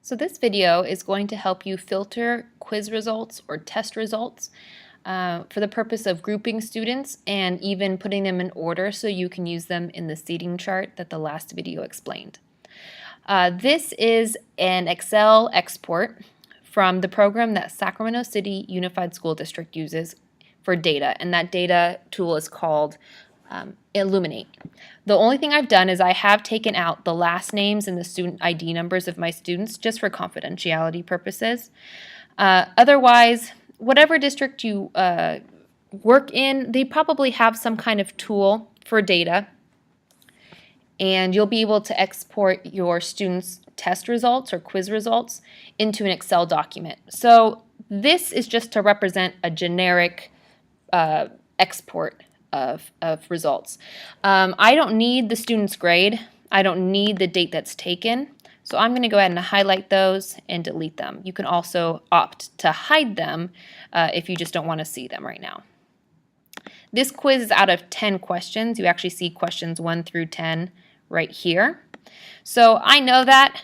So this video is going to help you filter quiz results or test results for the purpose of grouping students and even putting them in order so you can use them in the seating chart that the last video explained. This is an Excel export from the program that Sacramento City Unified School District uses for data, and that data tool is called Elluminate. The only thing I've done is I have taken out the last names and the student ID numbers of my students just for confidentiality purposes. Otherwise, whatever district you work in, they probably have some kind of tool for data, and you'll be able to export your students' test results or quiz results into an Excel document. So this is just to represent a generic export of results. I don't need the student's grade. I don't need the date that's taken. So I'm going to go ahead and highlight those and delete them. You can also opt to hide them if you just don't want to see them right now. This quiz is out of 10 questions. You actually see questions 1 through 10 right here. So I know that,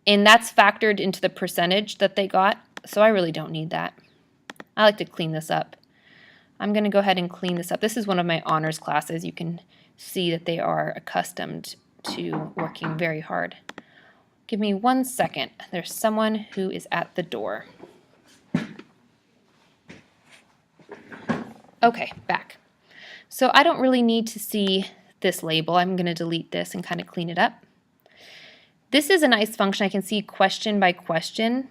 and that's factored into the percentage that they got, so I really don't need that. I like to clean this up. I'm going to go ahead and clean this up. This is one of my honors classes. You can see that they are accustomed to working very hard. Give me 1 second. There's someone who is at the door. Okay, back. So I don't really need to see this label. I'm going to delete this and kind of clean it up. This is a nice function. I can see question by question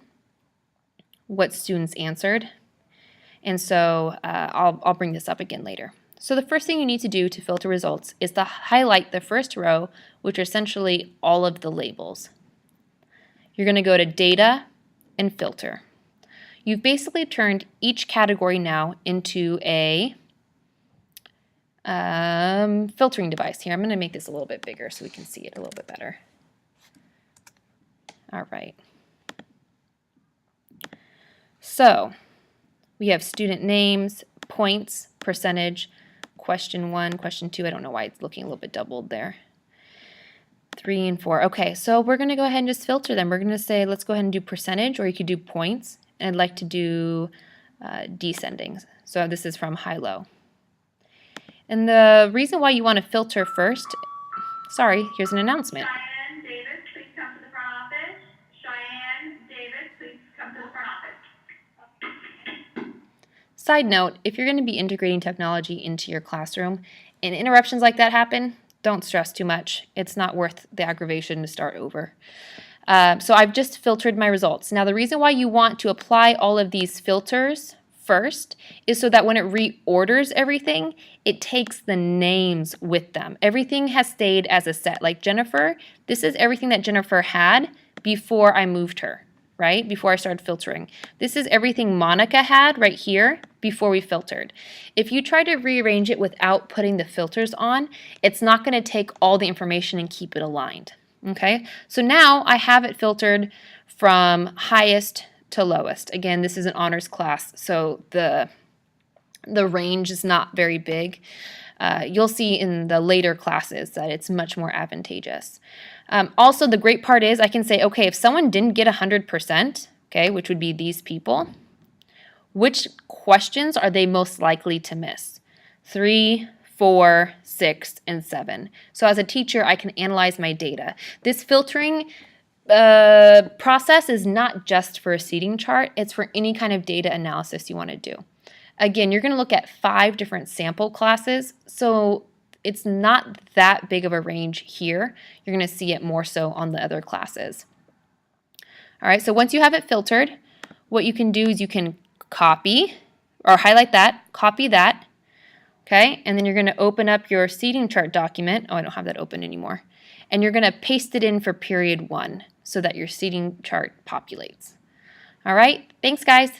what students answered. And so I'll bring this up again later. So the first thing you need to do to filter results is to highlight the first row, which are essentially all of the labels. You're going to go to Data and Filter. You've basically turned each category now into a filtering device here. I'm going to make this a little bit bigger so we can see it a little bit better. All right. So we have student names, points, percentage, question 1, question 2. I don't know why it's looking a little bit doubled there. 3 and 4. Okay, so we're going to go ahead and just filter them. We're going to say, let's go ahead and do percentage, or you could do points. And I'd like to do descending. So this is from high-low. And the reason why you want to filter first, sorry, here's an announcement. Cheyenne Davis, please come to the front office. Cheyenne Davis, please come to the front office. Side note, if you're going to be integrating technology into your classroom and interruptions like that happen, don't stress too much. It's not worth the aggravation to start over. So I've just filtered my results. Now the reason why you want to apply all of these filters first is so that when it reorders everything, it takes the names with them. Everything has stayed as a set. Like Jennifer, this is everything that Jennifer had before I moved her, right? Before I started filtering. This is everything Monica had right here before we filtered. If you try to rearrange it without putting the filters on, it's not going to take all the information and keep it aligned. Okay, so now I have it filtered from highest to lowest. Again, this is an honors class, so the range is not very big. You'll see in the later classes that it's much more advantageous. Also, the great part is I can say, okay, if someone didn't get 100%, okay, which would be these people, which questions are they most likely to miss? 3, 4, 6, and 7. So as a teacher, I can analyze my data. This filtering process is not just for a seating chart, it's for any kind of data analysis you want to do. Again, you're going to look at 5 different sample classes, so it's not that big of a range here. You're going to see it more so on the other classes. All right, so once you have it filtered, what you can do is you can copy or highlight that, copy that, okay, and then you're going to open up your seating chart document. Oh, I don't have that open anymore. And you're going to paste it in for period 1 so that your seating chart populates. All right, thanks guys.